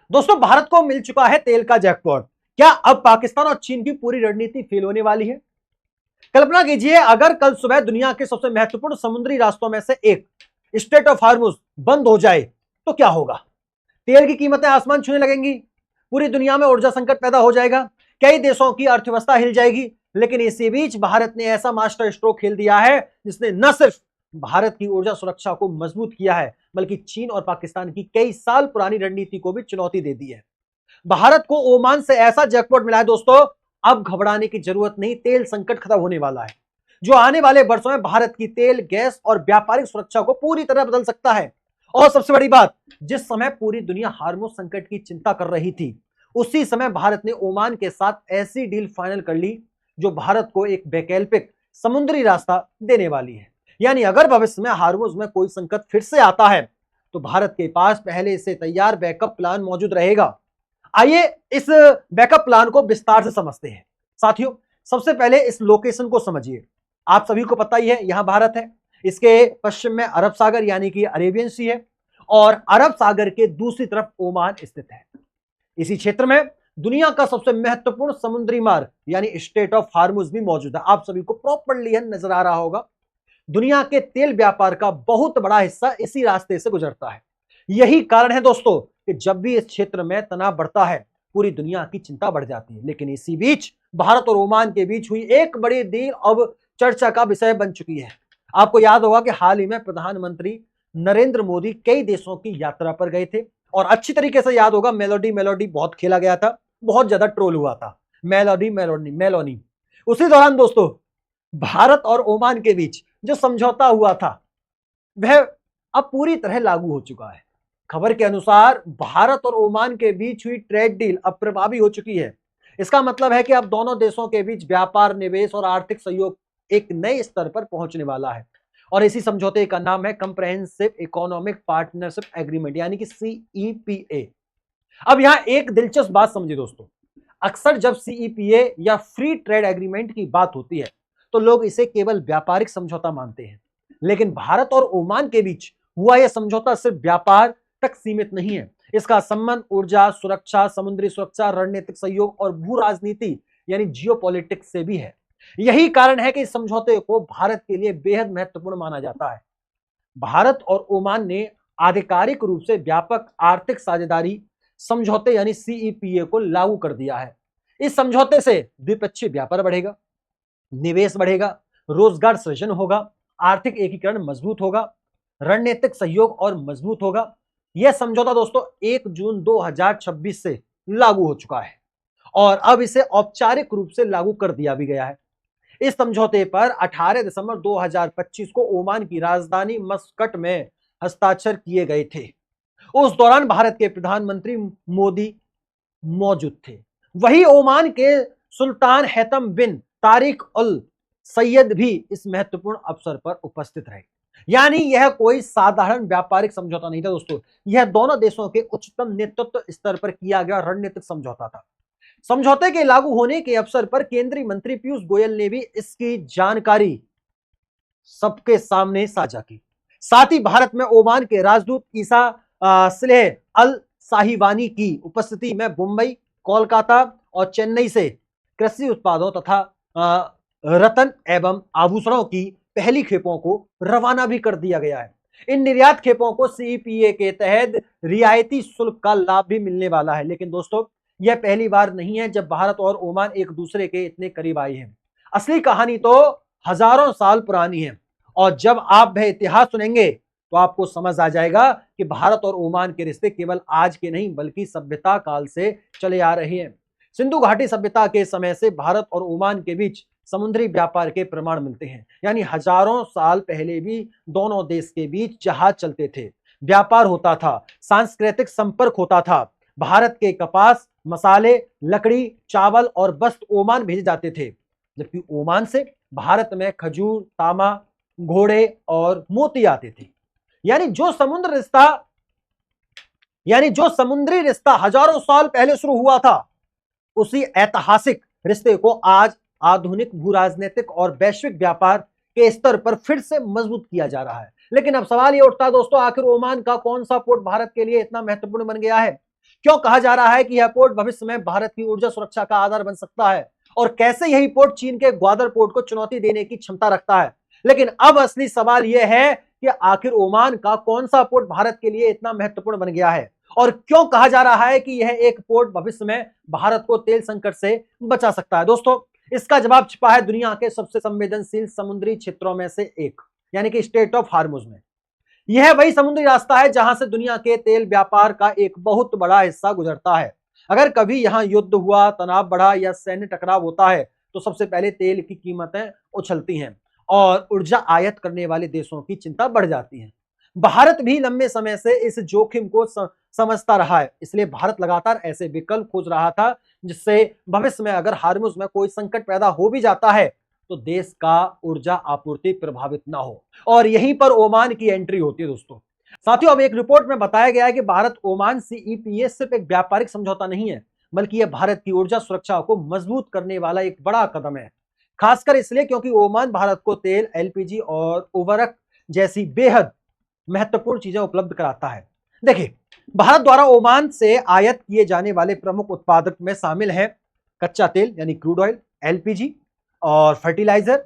दोस्तों, भारत को मिल चुका है तेल का जैकपॉट। क्या अब पाकिस्तान और चीन की पूरी रणनीति फेल होने वाली है? कल्पना कीजिए, अगर कल सुबह दुनिया के सबसे महत्वपूर्ण समुद्री रास्तों में से एक स्ट्रेट ऑफ हार्मुज बंद हो जाए तो क्या होगा? तेल की कीमतें आसमान छूने लगेंगी, पूरी दुनिया में ऊर्जा संकट पैदा हो जाएगा, कई देशों की अर्थव्यवस्था हिल जाएगी। लेकिन इसी बीच भारत ने ऐसा मास्टर स्ट्रोक खेल दिया है जिसने न सिर्फ भारत की ऊर्जा सुरक्षा को मजबूत किया है, बल्कि चीन और पाकिस्तान की कई साल पुरानी रणनीति को भी चुनौती दे दी है। भारत को ओमान से ऐसा जैकपॉट मिला है दोस्तों, अब घबराने की जरूरत नहीं, तेल संकट खत्म होने वाला है, जो आने वाले वर्षों में भारत की तेल, गैस और व्यापारिक सुरक्षा को पूरी तरह बदल सकता है। और सबसे बड़ी बात, जिस समय पूरी दुनिया हार्मुज संकट की चिंता कर रही थी, उसी समय भारत ने ओमान के साथ ऐसी डील फाइनल कर ली जो भारत को एक वैकल्पिक समुद्री रास्ता देने वाली है। यानी अगर भविष्य में हार्मुज में कोई संकट फिर से आता है तो भारत के पास पहले से तैयार बैकअप प्लान मौजूद रहेगा। आइए इस बैकअप प्लान को विस्तार से समझते हैं। साथियों, सबसे पहले इस लोकेशन को समझिए। आप सभी को पता ही है, यहां भारत है, इसके पश्चिम में अरब सागर यानी कि अरेबियन सी है, और अरब सागर के दूसरी तरफ ओमान स्थित है। इसी क्षेत्र में दुनिया का सबसे महत्वपूर्ण समुद्री मार्ग यानी स्ट्रेट ऑफ हार्मुज भी मौजूद है। आप सभी को प्रॉपर्ली नजर आ रहा होगा। दुनिया के तेल व्यापार का बहुत बड़ा हिस्सा इसी रास्ते से गुजरता है। यही कारण है दोस्तों कि जब भी इस क्षेत्र में तनाव बढ़ता है, पूरी दुनिया की चिंता बढ़ जाती है। लेकिन इसी बीच भारत और ओमान के बीच हुई एक बड़ी डील अब चर्चा का विषय बन चुकी है। आपको याद होगा कि हाल ही में प्रधानमंत्री नरेंद्र मोदी कई देशों की यात्रा पर गए थे, और अच्छी तरीके से याद होगा, मेलोडी मेलोडी बहुत खेला गया था, बहुत ज्यादा ट्रोल हुआ था, मेलोडी मेलोडी मेलोनी। उसी दौरान दोस्तों, भारत और ओमान के बीच जो समझौता हुआ था वह अब पूरी तरह लागू हो चुका है। खबर के अनुसार भारत और ओमान के बीच हुई ट्रेड डील अब प्रभावी हो चुकी है। इसका मतलब है कि अब दोनों देशों के बीच व्यापार, निवेश और आर्थिक सहयोग एक नए स्तर पर पहुंचने वाला है। और इसी समझौते का नाम है कंप्रेहेंसिव इकोनॉमिक पार्टनरशिप एग्रीमेंट यानी कि सीईपीए। अब यहां एक दिलचस्प बात समझिए दोस्तों, अक्सर जब सीईपीए या फ्री ट्रेड एग्रीमेंट की बात होती है तो लोग इसे केवल व्यापारिक समझौता मानते हैं। लेकिन भारत और ओमान के बीच हुआ यह समझौता सिर्फ व्यापार तक सीमित नहीं है। इसका संबंध ऊर्जा सुरक्षा, समुद्री सुरक्षा, रणनीतिक सहयोग और भू राजनीति यानी जियोपॉलिटिक्स से भी है। यही कारण है कि इस समझौते को भारत के लिए बेहद महत्वपूर्ण माना जाता है। भारत और ओमान ने आधिकारिक रूप से व्यापक आर्थिक साझेदारी समझौते यानी सीईपीए को लागू कर दिया है। इस समझौते से द्विपक्षीय व्यापार बढ़ेगा, निवेश बढ़ेगा, रोजगार सृजन होगा, आर्थिक एकीकरण मजबूत होगा, रणनीतिक सहयोग और मजबूत होगा। यह समझौता दोस्तों 1 जून 2026 से लागू हो चुका है, और अब इसे औपचारिक रूप से लागू कर दिया भी गया है। इस समझौते पर 18 दिसंबर 2025 को ओमान की राजधानी मस्कट में हस्ताक्षर किए गए थे। उस दौरान भारत के प्रधानमंत्री मोदी मौजूद थे। वही ओमान के सुल्तान हैतम बिन तारिक अल सैयद भी इस महत्वपूर्ण अवसर पर उपस्थित रहे। यानी यह कोई साधारण व्यापारिक समझौता नहीं था दोस्तों, यह दोनों देशों के उच्चतम नेतृत्व स्तर पर किया गया रणनीतिक समझौता था। समझौते के लागू होने के अवसर पर केंद्रीय मंत्री पीयूष गोयल ने भी इसकी जानकारी सबके सामने साझा की। साथ ही भारत में ओमान के राजदूत ईसा स्लेह अल साहिवानी की उपस्थिति में मुंबई, कोलकाता और चेन्नई से कृषि उत्पादों तथा रत्न एवं आभूषणों की पहली खेपों को रवाना भी कर दिया गया है। इन निर्यात खेपों को सीईपीए के तहत रियायती शुल्क का लाभ भी मिलने वाला है। लेकिन दोस्तों, यह पहली बार नहीं है जब भारत और ओमान एक दूसरे के इतने करीब आए हैं। असली कहानी तो हजारों साल पुरानी है, और जब आप वह इतिहास सुनेंगे तो आपको समझ आ जाएगा कि भारत और ओमान के रिश्ते केवल आज के नहीं बल्कि सभ्यता काल से चले आ रहे हैं। सिंधु घाटी सभ्यता के समय से भारत और ओमान के बीच समुद्री व्यापार के प्रमाण मिलते हैं। यानी हजारों साल पहले भी दोनों देश के बीच जहाज चलते थे, व्यापार होता था, सांस्कृतिक संपर्क होता था। भारत के कपास, मसाले, लकड़ी, चावल और वस्त्र ओमान भेजे जाते थे, जबकि ओमान से भारत में खजूर, तामा, घोड़े और मोती आते थे। यानी जो समुद्री रिश्ता हजारों साल पहले शुरू हुआ था, उसी ऐतिहासिक रिश्ते को आज आधुनिक भू राजनीतिक और वैश्विक व्यापार के स्तर पर फिर से मजबूत किया जा रहा है। लेकिन अब सवाल यह उठता है दोस्तों, आखिर ओमान का कौन सा पोर्ट भारत के लिए इतना महत्वपूर्ण बन गया है? क्यों कहा जा रहा है कि यह पोर्ट भविष्य में भारत की ऊर्जा सुरक्षा का आधार बन सकता है, और कैसे यही पोर्ट चीन के ग्वादर पोर्ट को चुनौती देने की क्षमता रखता है। लेकिन अब असली सवाल यह है कि आखिर ओमान का कौन सा पोर्ट भारत के लिए इतना महत्वपूर्ण बन गया है, और क्यों कहा जा रहा है कि यह एक पोर्ट भविष्य में भारत को तेल संकट से बचा सकता है। दोस्तों, इसका जवाब छिपा है दुनिया के सबसे संवेदनशील समुद्री क्षेत्रों में से एक, यानी कि स्ट्रेट ऑफ हार्मुज में। यह वही समुद्री रास्ता है जहां से दुनिया के तेल व्यापार का एक बहुत बड़ा हिस्सा गुजरता है। अगर कभी यहां युद्ध हुआ, तनाव बढ़ा या सैन्य टकराव होता है तो सबसे पहले तेल की कीमतें उछलती हैं और ऊर्जा आयात करने वाले देशों की चिंता बढ़ जाती है। भारत भी लंबे समय से इस जोखिम को समझता रहा है, इसलिए भारत लगातार ऐसे विकल्प खोज रहा था जिससे भविष्य में अगर हार्मुज में कोई संकट पैदा हो भी जाता है तो देश का ऊर्जा आपूर्ति प्रभावित ना हो, और यहीं पर ओमान की एंट्री होती है। दोस्तों साथियों, अब एक रिपोर्ट में बताया गया है कि भारत ओमान सीईपीए सिर्फ एक व्यापारिक समझौता नहीं है, बल्कि यह भारत की ऊर्जा सुरक्षा को मजबूत करने वाला एक बड़ा कदम है। खासकर इसलिए क्योंकि ओमान भारत को तेल, एलपीजी और उर्वरक जैसी बेहद महत्वपूर्ण चीजें उपलब्ध कराता है। देखिए, भारत द्वारा ओमान से आयात किए जाने वाले प्रमुख उत्पादक में शामिल है कच्चा तेल यानी क्रूड ऑयल, एलपीजी और फर्टिलाइजर,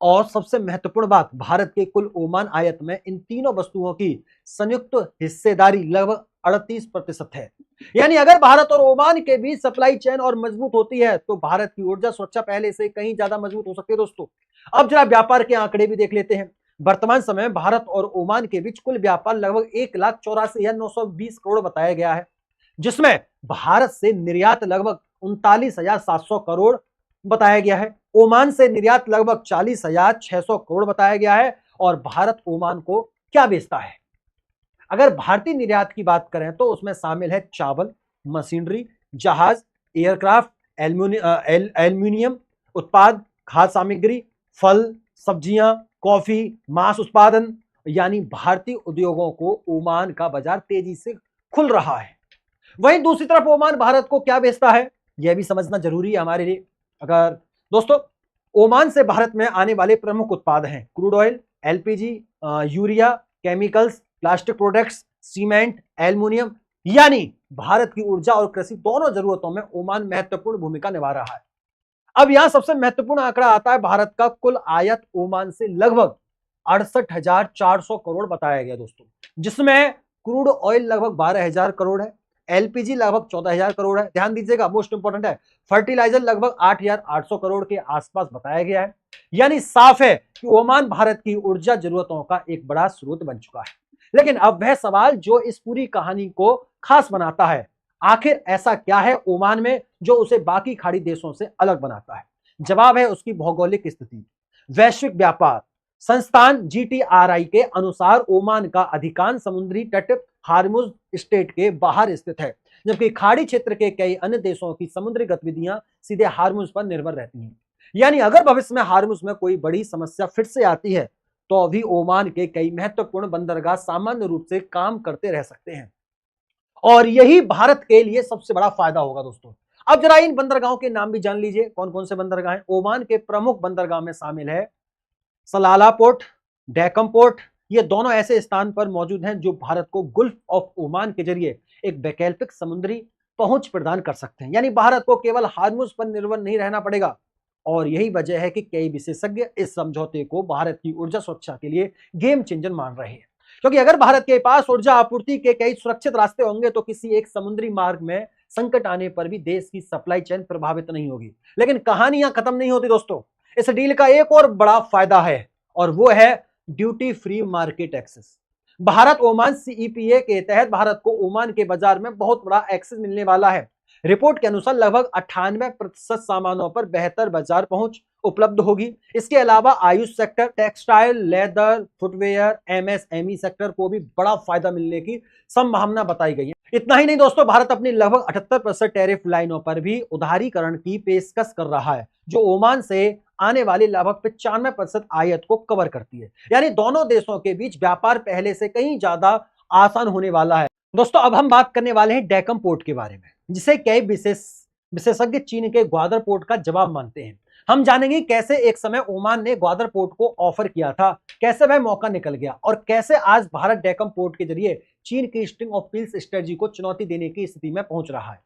और सबसे महत्वपूर्ण बात, भारत के कुल ओमान आयात में इन तीनों वस्तुओं की संयुक्त हिस्सेदारी लगभग 38% है। यानी अगर भारत और ओमान के बीच सप्लाई चेन और मजबूत होती है तो भारत की ऊर्जा सुरक्षा पहले से कहीं ज्यादा मजबूत हो सकती है। दोस्तों, अब जरा व्यापार के आंकड़े भी देख लेते हैं। वर्तमान समय में भारत और ओमान के बीच कुल व्यापार लगभग 1,84,920 करोड़ बताया गया है, जिसमें भारत से निर्यात लगभग 39,700 करोड़ बताया गया है, ओमान से निर्यात लगभग 40,600 करोड़ बताया गया है। और भारत ओमान को क्या बेचता है? अगर भारतीय निर्यात की बात करें तो उसमें शामिल है चावल, मशीनरी, जहाज, एयरक्राफ्ट, एल्यूमिनियम उत्पाद, खाद्य सामग्री, फल, सब्जियां, कॉफी, मांस उत्पादन। यानी भारतीय उद्योगों को ओमान का बाजार तेजी से खुल रहा है। वहीं दूसरी तरफ ओमान भारत को क्या बेचता है, यह भी समझना जरूरी है हमारे लिए। अगर दोस्तों, ओमान से भारत में आने वाले प्रमुख उत्पाद हैं crude oil, LPG, urea, chemicals, plastic products, cement, aluminium. यानी भारत की ऊर्जा और कृषि दोनों जरूरतों में ओमान महत्वपूर्ण भूमिका निभा रहा है। अब यहां सबसे महत्वपूर्ण आंकड़ा आता है भारत का कुल आयात ओमान से लगभग 68,400 करोड़ बताया गया दोस्तों, जिसमें क्रूड ऑयल लगभग 12,000 करोड़ है, एलपीजी लगभग 14,000 करोड़ है। ध्यान दीजिएगा, मोस्ट इंपोर्टेंट है, फर्टिलाइजर लगभग 8,800 करोड़ के आसपास बताया गया है। यानी साफ है कि ओमान भारत की ऊर्जा जरूरतों का एक बड़ा स्रोत बन चुका है। लेकिन अब वह सवाल जो इस पूरी कहानी को खास बनाता है, आखिर ऐसा क्या है ओमान में जो उसे बाकी खाड़ी देशों से अलग बनाता है? जवाब है उसकी भौगोलिक स्थिति। वैश्विक व्यापार संस्थान जीटीआरआई के अनुसार ओमान का अधिकांश समुद्री तट हार्मुज स्टेट के बाहर स्थित है, जबकि खाड़ी क्षेत्र के कई अन्य देशों की समुद्री गतिविधियां सीधे हार्मुज पर निर्भर रहती हैं। यानी अगर भविष्य में हार्मुज में कोई बड़ी समस्या फिर से आती है तो अभी ओमान के कई महत्वपूर्ण बंदरगाह सामान्य रूप से काम करते रह सकते हैं, और यही भारत के लिए सबसे बड़ा फायदा होगा। दोस्तों, अब जरा इन बंदरगाहों के नाम भी जान लीजिए, कौन कौन से बंदरगाह हैं। ओमान के प्रमुख बंदरगाह में शामिल है सलाला पोर्ट, डेकम पोर्ट। ये दोनों ऐसे स्थान पर मौजूद हैं जो भारत को गुल्फ ऑफ ओमान के जरिए एक वैकल्पिक समुद्री पहुंच प्रदान कर सकते हैं। यानी भारत को केवल हार्मुज पर निर्भर नहीं रहना पड़ेगा, और यही वजह है कि कई विशेषज्ञ इस समझौते को भारत की ऊर्जा सुरक्षा के लिए गेम चेंजर मान रहे हैं। क्योंकि अगर भारत के पास ऊर्जा आपूर्ति के कई सुरक्षित रास्ते होंगे तो किसी एक समुद्री मार्ग में संकट आने पर भी देश की सप्लाई चेन प्रभावित नहीं होगी। लेकिन कहानियां खत्म नहीं होती दोस्तों। इस डील का एक और बड़ा फायदा है, और वो है duty free market access. Bharat Oman CEPA के तहत भारत को ओमान के बाजार में बहुत बड़ा एक्सेस मिलने वाला है। रिपोर्ट के अनुसार लगभग 98% सामानों पर बेहतर बाजार पहुंच उपलब्ध होगी। इसके अलावा Ayush sector, textile, leather, footwear, MSME sector को भी बड़ा फायदा मिलने की संभावना बताई गई है। इतना ही नहीं दोस्तों, भारत अपनी लगभग 78% टैरिफ लाइनों पर भी उदारीकरण की पेशकश कर रहा है, जो ओमान से आने वाली लगभग 95% आयात को कवर करती है। यानी दोनों देशों के बीच व्यापार पहले से कहीं ज्यादा आसान होने वाला है। दोस्तों, अब हम बात करने वाले हैं डेकम पोर्ट के बारे में, जिसे कई विशेषज्ञ चीन के ग्वादर पोर्ट का जवाब मानते हैं। हम जानेंगे कैसे एक समय ओमान ने ग्वादर पोर्ट को ऑफर किया था, कैसे वह मौका निकल गया और कैसे आज भारत डेकन पोर्ट के जरिए चीन की स्ट्रिंग ऑफ पील्स स्ट्रेटजी को चुनौती देने की स्थिति में पहुंच रहा है।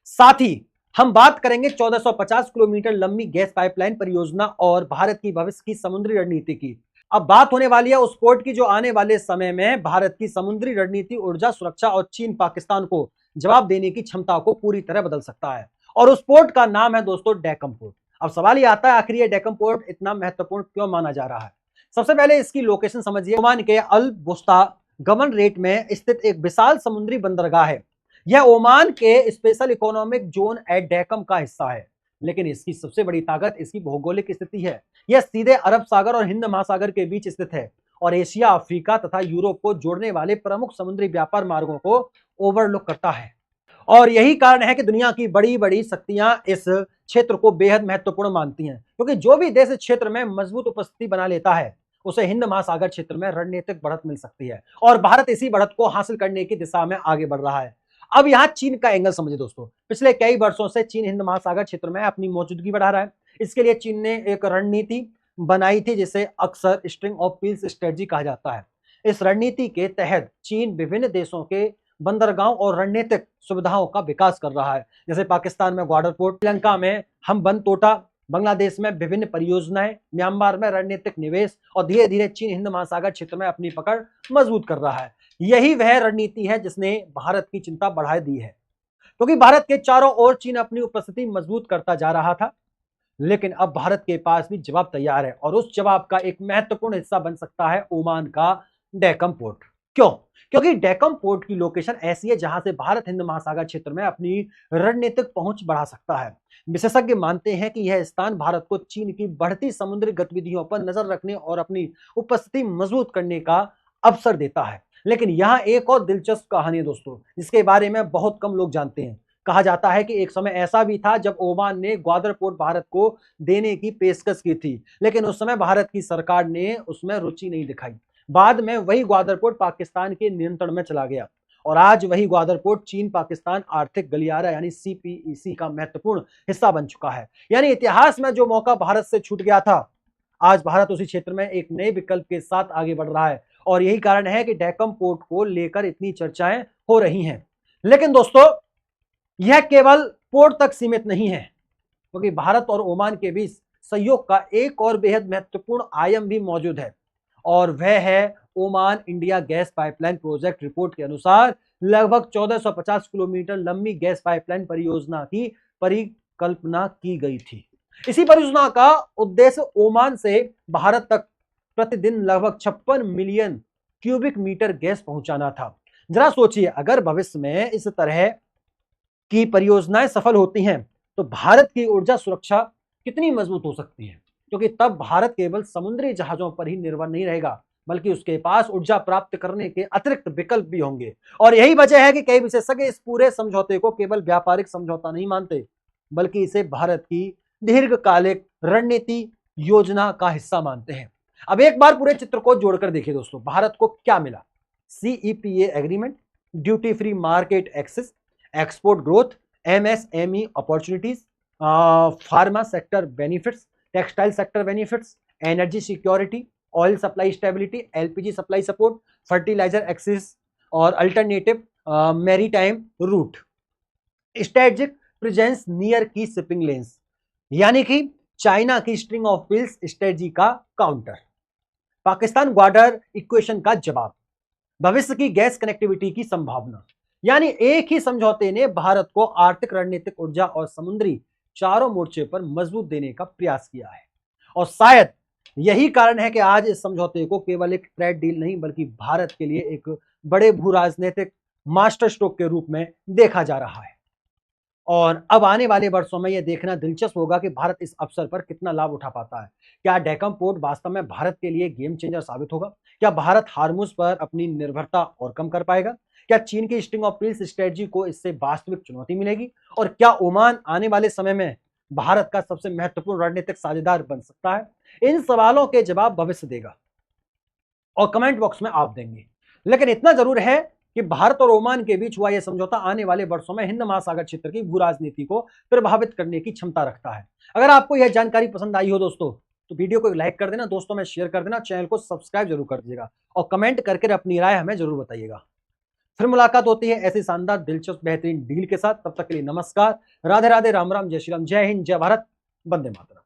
साथ ही हम बात करेंगे 1450 किलोमीटर लंबी गैस पाइपलाइन परियोजना और भारत की भविष्य की समुद्री रणनीति की। अब बात होने वाली है उस पोर्ट की जो आने वाले समय में भारत की समुद्री रणनीति, ऊर्जा सुरक्षा और चीन पाकिस्तान को जवाब देने की क्षमता को पूरी तरह बदल सकता है। और उस पोर्ट का नाम है दोस्तों डेकन पोर्ट। अब सवाल ये आता है आखिर ये डेकन पोर्ट इतना महत्वपूर्ण क्यों माना जा रहा है। सबसे पहले इसकी लोकेशन समझिए। ओमान के अल बुस्ता गवर्नरेट में स्थित एक विशाल समुद्री बंदरगाह है। यह ओमान के special economic zone at Duqm का हिस्सा है, लेकिन इसकी सबसे बड़ी ताकत इसकी भौगोलिक स्थिति है। यह सीधे अरब सागर और हिंद महासागर के बीच स्थित है और एशिया, अफ्रीका तथा यूरोप को जोड़ने वाले प्रमुख समुद्री व्यापार मार्गों को ओवरलुक करता है। और यही कारण है कि दुनिया की बड़ी बड़ी शक्तियां इस क्षेत्र को बेहद महत्वपूर्ण मानती हैं, क्योंकि जो भी देश इस क्षेत्र में मजबूत उपस्थिति बना लेता है उसे हिंद महासागर क्षेत्र में रणनीतिक बढ़त मिल सकती है और भारत इसी बढ़त को हासिल करने की दिशा में आगे बढ़ रहा है। अब यहाँ चीन का एंगल समझिए दोस्तों। पिछले कई वर्षों से चीन हिंद महासागर क्षेत्र में अपनी मौजूदगी बढ़ा रहा है। इसके लिए चीन ने एक रणनीति बनाई थी जिसे अक्सर स्ट्रिंग ऑफ पील्स स्ट्रेटजी कहा जाता है। इस रणनीति के तहत चीन विभिन्न देशों के बंदरगाहों और रणनीतिक सुविधाओं का विकास कर रहा है, जैसे पाकिस्तान में ग्वादर पोर्ट, श्रीलंका में हम्बनतोटा, बांग्लादेश में विभिन्न परियोजनाएं, म्यांमार में रणनीतिक निवेश और धीरे धीरे चीन हिंद महासागर क्षेत्र में अपनी पकड़ मजबूत कर रहा है। यही वह रणनीति है जिसने भारत की चिंता बढ़ा दी है, क्योंकि भारत के चारों ओर चीन अपनी उपस्थिति मजबूत करता जा रहा था। लेकिन अब भारत के पास भी जवाब तैयार है और उस जवाब का एक महत्वपूर्ण हिस्सा बन सकता है ओमान का डेकन पोर्ट। क्यों? क्योंकि डेकन पोर्ट की लोकेशन ऐसी है जहां से भारत हिंद महासागर क्षेत्र में अपनी रणनीतिक पहुंच बढ़ा सकता है। विशेषज्ञ मानते हैं कि यह स्थान भारत को चीन की बढ़ती समुद्री गतिविधियों पर नजर रखने और अपनी उपस्थिति मजबूत करने का अवसर देता है। लेकिन यहाँ एक और दिलचस्प कहानी है दोस्तों, जिसके बारे में बहुत कम लोग जानते हैं। कहा जाता है कि एक समय ऐसा भी था जब ओमान ने ग्वादर पोर्ट भारत को देने की पेशकश की थी, लेकिन उस समय भारत की सरकार ने उसमें रुचि नहीं दिखाई। बाद में वही ग्वादर पोर्ट पाकिस्तान के नियंत्रण में चला गया और आज वही ग्वादर पोर्ट चीन पाकिस्तान आर्थिक गलियारा यानी सीपीईसी का महत्वपूर्ण हिस्सा बन चुका है। यानी इतिहास में जो मौका भारत से छूट गया था, आज भारत उसी क्षेत्र में एक नए विकल्प के साथ आगे बढ़ रहा है और यही कारण है कि डेकन पोर्ट को लेकर इतनी चर्चाएं हो रही हैं। लेकिन दोस्तों, यह केवल पोर्ट तक सीमित नहीं है, क्योंकि भारत और ओमान के बीच सहयोग का एक और बेहद महत्वपूर्ण आयाम भी मौजूद है और वह है Oman India gas pipeline project. Report के अनुसार लगभग 1450 किलोमीटर लंबी गैस पाइपलाइन परियोजना की परिकल्पना की गई थी। इसी परियोजना का उद्देश्य ओमान से भारत तक प्रतिदिन लगभग 56 मिलियन क्यूबिक मीटर गैस पहुंचाना था। जरा सोचिए, अगर भविष्य में इस तरह की परियोजनाएं सफल होती हैं तो भारत की ऊर्जा सुरक्षा कितनी मजबूत हो सकती है, क्योंकि तब भारत केवल समुद्री जहाजों पर ही निर्भर नहीं रहेगा, बल्कि उसके पास ऊर्जा प्राप्त करने के अतिरिक्त विकल्प भी होंगे। और यही वजह है कि कई विशेषज्ञ इस पूरे समझौते को केवल व्यापारिक समझौता नहीं मानते, बल्कि इसे भारत की दीर्घकालिक रणनीति योजना का हिस्सा मानते हैं। अब एक बार पूरे चित्र को जोड़कर देखिए दोस्तों, भारत को क्या मिला? CEPA agreement, duty free market access, export growth, MSME opportunities, pharma sector benefits, textile sector benefits, energy security, oil supply stability, LPG supply support, fertilizer access और alternative maritime route, strategic presence near की shipping lanes, यानी कि China की string of pearls strategy का counter, Pakistan Gwadar equation का जवाब, भविष्य की गैस कनेक्टिविटी की संभावना। यानी एक ही समझौते ने भारत को आर्थिक, रणनीतिक, ऊर्जा और समुद्री चारों मोर्चे पर मजबूत देने का प्रयास किया है। और शायद यही कारण है कि आज इस समझौते को केवल एक ट्रेड डील नहीं, बल्कि भारत के लिए एक बड़े भू राजनीतिक मास्टर स्ट्रोक के रूप में देखा जा रहा है। और अब आने वाले वर्षों में यह देखना दिलचस्प होगा कि भारत इस अवसर पर कितना लाभ उठा पाता है। क्या डेकन पोर्ट वास्तव में भारत के लिए गेम चेंजर साबित होगा? क्या भारत हार्मुज पर अपनी निर्भरता और कम कर पाएगा? क्या चीन की स्ट्रिंग ऑफ पील्स स्ट्रेटजी को इससे वास्तविक चुनौती मिलेगी? और क्या ओमान आने वाले समय में भारत का सबसे महत्वपूर्ण रणनीतिक साझेदार बन सकता है? इन सवालों के जवाब भविष्य देगा और कमेंट बॉक्स में आप देंगे। लेकिन इतना जरूर है कि भारत और ओमान के बीच हुआ यह समझौता आने वाले वर्षों में हिंद महासागर क्षेत्र की भू राजनीति को प्रभावित करने की क्षमता रखता है। अगर आपको यह जानकारी पसंद आई हो दोस्तों तो वीडियो को लाइक कर देना, दोस्तों में शेयर कर देना, चैनल को सब्सक्राइब जरूर कर दीजिएगा और कमेंट करके अपनी राय हमें जरूर बताइएगा। फिर मुलाकात होती है ऐसी शानदार दिलचस्प बेहतरीन डील के साथ। तब तक के लिए नमस्कार, राधे राधे, राम राम, जय श्री राम, जय हिंद, जय भारत, वंदे मातरम।